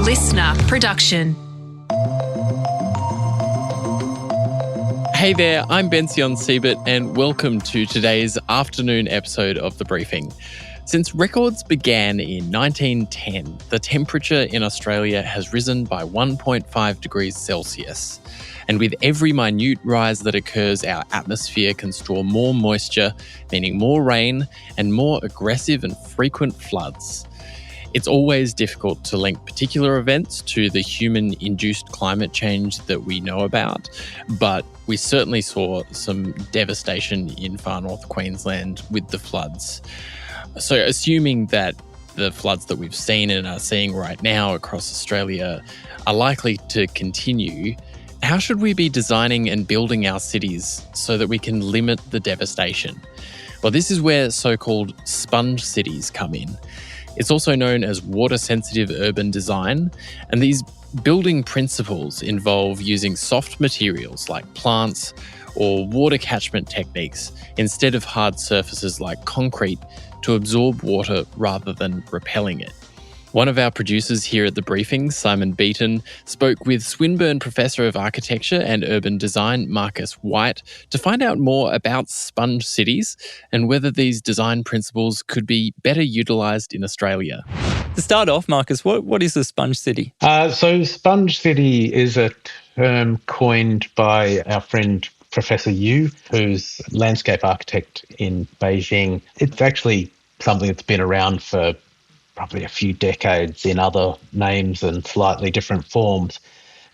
listener production. Hey there, I'm Bension Siebert and welcome to today's afternoon episode of The Briefing. Since records began in 1910, the temperature in Australia has risen by 1.5 degrees Celsius. And with every minute rise that occurs, our atmosphere can store more moisture, meaning more rain and more aggressive and frequent floods. It's always difficult to link particular events to the human-induced climate change that we know about, but we certainly saw some devastation in far North Queensland with the floods. So assuming that the floods that we've seen and are seeing right now across Australia are likely to continue, how should we be designing and building our cities so that we can limit the devastation? Well, this is where so-called sponge cities come in. It's also known as water-sensitive urban design, and these building principles involve using soft materials like plants or water catchment techniques instead of hard surfaces like concrete to absorb water rather than repelling it. One of our producers here at The Briefing, Simon Beaton, spoke with Swinburne Professor of Architecture and Urban Design, Marcus White, to find out more about sponge cities and whether these design principles could be better utilised in Australia. To start off, Marcus, what is a sponge city? So sponge city is a term coined by our friend Professor Yu, who's landscape architect in Beijing. It's actually something that's been around for probably a few decades in other names and slightly different forms.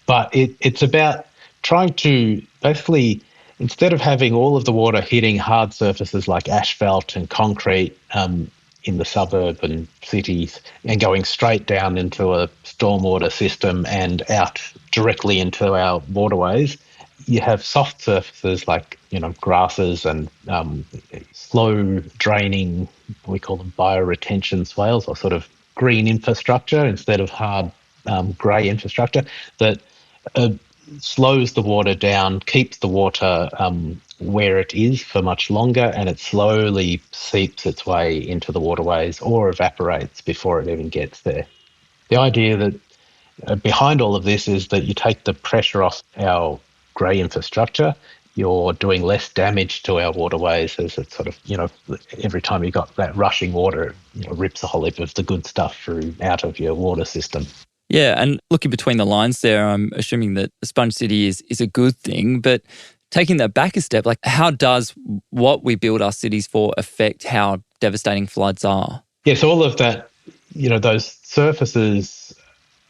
But it's about trying to basically, instead of having all of the water hitting hard surfaces like asphalt and concrete in the suburban cities and going straight down into a stormwater system and out directly into our waterways, you have soft surfaces like, grasses and slow draining, we call them bioretention swales, or sort of green infrastructure instead of hard grey infrastructure that slows the water down, keeps the water where it is for much longer, and it slowly seeps its way into the waterways or evaporates before it even gets there. The idea that behind all of this is that you take the pressure off our grey infrastructure, you're doing less damage to our waterways as it sort of, every time you got that rushing water, it rips a whole heap of the good stuff out of your water system. Yeah, and looking between the lines there, I'm assuming that a sponge city is a good thing, but taking that back a step, like how does what we build our cities for affect how devastating floods are? Yeah, so all of that, those surfaces.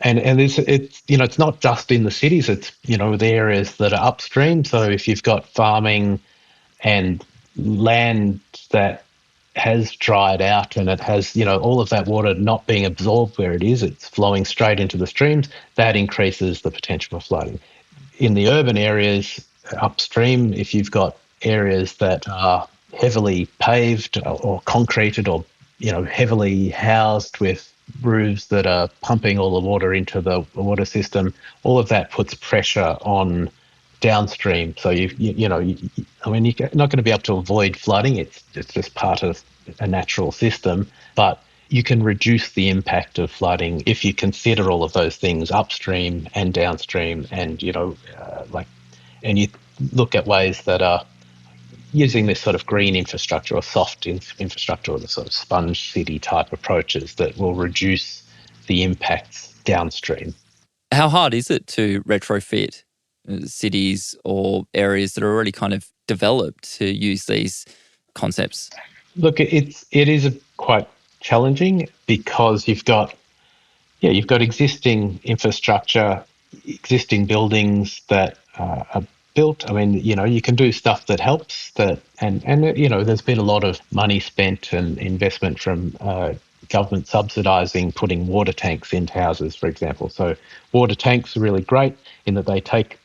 And it's not just in the cities, it's, the areas that are upstream. So if you've got farming and land that has dried out and it has, all of that water not being absorbed where it is, it's flowing straight into the streams, that increases the potential for flooding. In the urban areas upstream, if you've got areas that are heavily paved or concreted or, heavily housed with roofs that are pumping all the water into the water system, all of that puts pressure on downstream. So you're not going to be able to avoid flooding. It's just part of a natural system, but you can reduce the impact of flooding if you consider all of those things upstream and downstream, and and you look at ways that are using this sort of green infrastructure or soft infrastructure or the sort of sponge city type approaches that will reduce the impacts downstream. How hard is it to retrofit cities or areas that are already kind of developed to use these concepts? Look, it is quite challenging because you've got existing infrastructure, existing buildings that are built. I mean, you can do stuff that helps and there's been a lot of money spent and investment from government subsidising putting water tanks into houses, for example. So water tanks are really great in that they take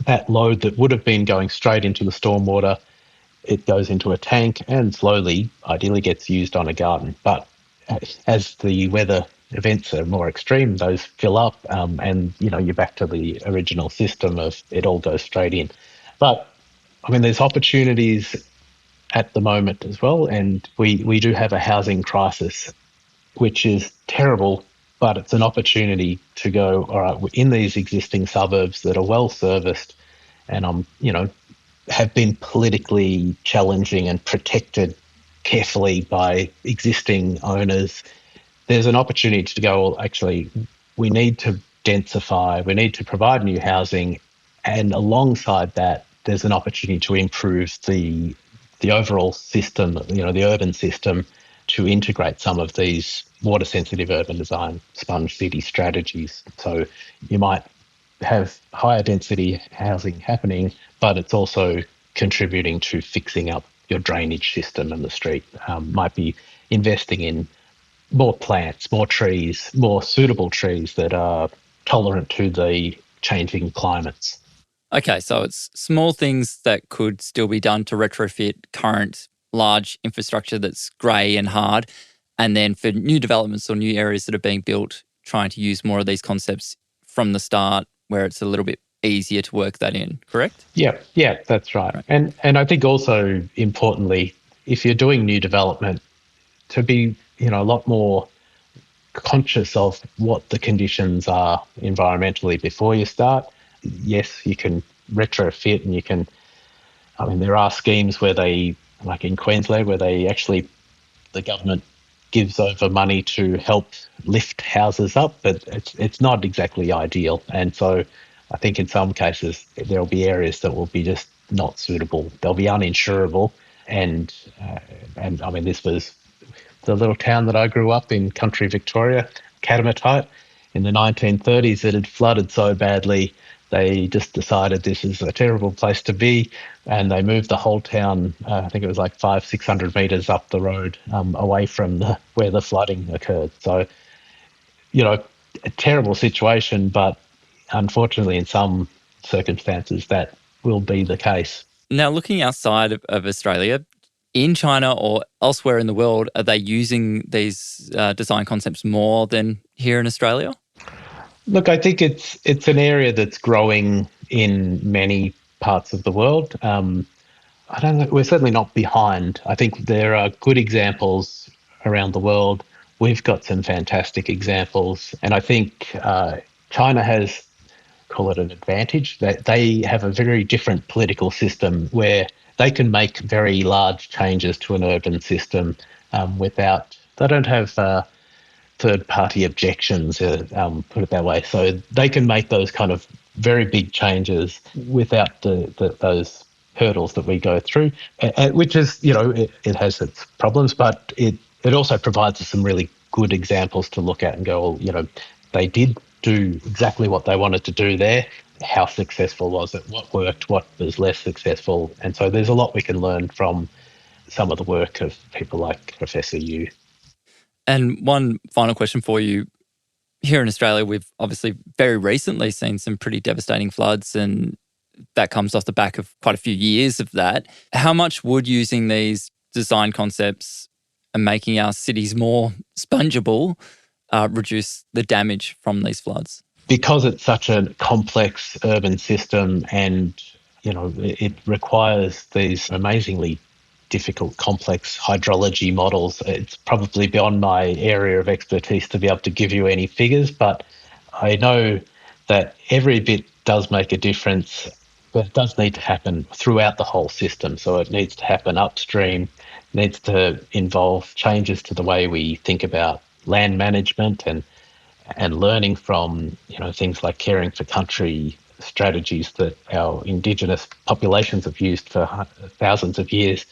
that load that would have been going straight into the stormwater, it goes into a tank and slowly, ideally, gets used on a garden. But as the weather events are more extreme, those fill up and, you're back to the original system of it all goes straight in. But, there's opportunities at the moment as well, and we do have a housing crisis, which is terrible but it's an opportunity to go, all right, we're in these existing suburbs that are well serviced and have been politically challenging and protected carefully by existing owners. There's an opportunity to go, well, actually, we need to densify, we need to provide new housing, and alongside that, there's an opportunity to improve the overall system, the urban system, to integrate some of these water-sensitive urban design sponge city strategies. So you might have higher density housing happening, but it's also contributing to fixing up your drainage system in the street. Might be investing in more plants, more trees, more suitable trees that are tolerant to the changing climates. Okay, so it's small things that could still be done to retrofit current large infrastructure that's grey and hard. And then for new developments or new areas that are being built, trying to use more of these concepts from the start where it's a little bit easier to work that in, correct? Yeah, that's right. And I think also importantly, if you're doing new development, to be a lot more conscious of what the conditions are environmentally before you start. Yes, you can retrofit and you can, there are schemes where they, like in Queensland, where they actually, the government gives over money to help lift houses up, but it's not exactly ideal. And so I think in some cases there'll be areas that will be just not suitable. They'll be uninsurable. And this was the little town that I grew up in, country Victoria, Catamatite. In the 1930s, it had flooded so badly, they just decided this is a terrible place to be, and they moved the whole town, I think it was like 500-600 metres up the road, away from where the flooding occurred. So, a terrible situation, but unfortunately in some circumstances that will be the case. Now, looking outside of Australia, in China or elsewhere in the world, are they using these design concepts more than here in Australia? Look, I think it's an area that's growing in many parts of the world. I don't know, we're certainly not behind. I think there are good examples around the world. We've got some fantastic examples, and I think China has, call it an advantage, that they have a very different political system where they can make very large changes to an urban system they don't have third-party objections, put it that way. So they can make those kind of very big changes without those hurdles that we go through, which is, it has its problems, but it also provides us some really good examples to look at and go, well, they did do exactly what they wanted to do there. How successful was it? What worked? What was less successful? And so there's a lot we can learn from some of the work of people like Professor Yu. And one final question for you. Here in Australia, we've obviously very recently seen some pretty devastating floods, and that comes off the back of quite a few years of that. How much would using these design concepts and making our cities more spongeable reduce the damage from these floods? Because it's such a complex urban system and, it requires these amazingly difficult, complex hydrology models, it's probably beyond my area of expertise to be able to give you any figures, but I know that every bit does make a difference, but it does need to happen throughout the whole system. So it needs to happen upstream, needs to involve changes to the way we think about land management and learning from things like caring for country strategies that our Indigenous populations have used for thousands of years,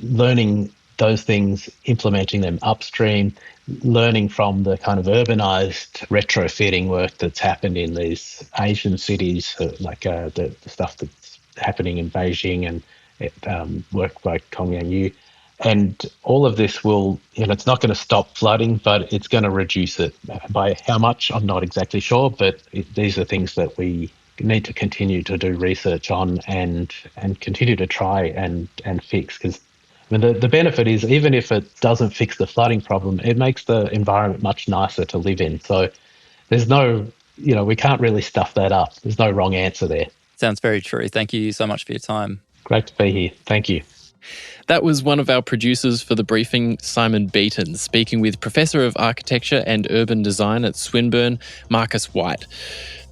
learning those things, implementing them upstream, learning from the kind of urbanised retrofitting work that's happened in these Asian cities, like the stuff that's happening in Beijing and work by Kongyang Yu. And all of this will, it's not going to stop flooding, but it's going to reduce it. By how much, I'm not exactly sure, but these are things that we need to continue to do research on and continue to try and fix. Because the benefit is, even if it doesn't fix the flooding problem, it makes the environment much nicer to live in. So there's no, we can't really stuff that up. There's no wrong answer there. Sounds very true. Thank you so much for your time. Great to be here. Thank you. That was one of our producers for the briefing, Simon Beaton, speaking with Professor of Architecture and Urban Design at Swinburne, Marcus White.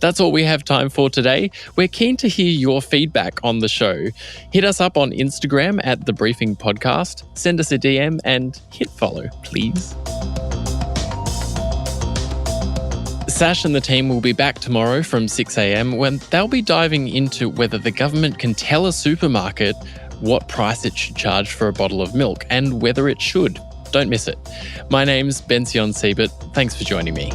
That's all we have time for today. We're keen to hear your feedback on the show. Hit us up on Instagram at The Briefing Podcast, send us a DM and hit follow, please. Sash and the team will be back tomorrow from 6 a.m. when they'll be diving into whether the government can tell a supermarket what price it should charge for a bottle of milk and whether it should. Don't miss it. My name's Bension Siebert. Thanks for joining me.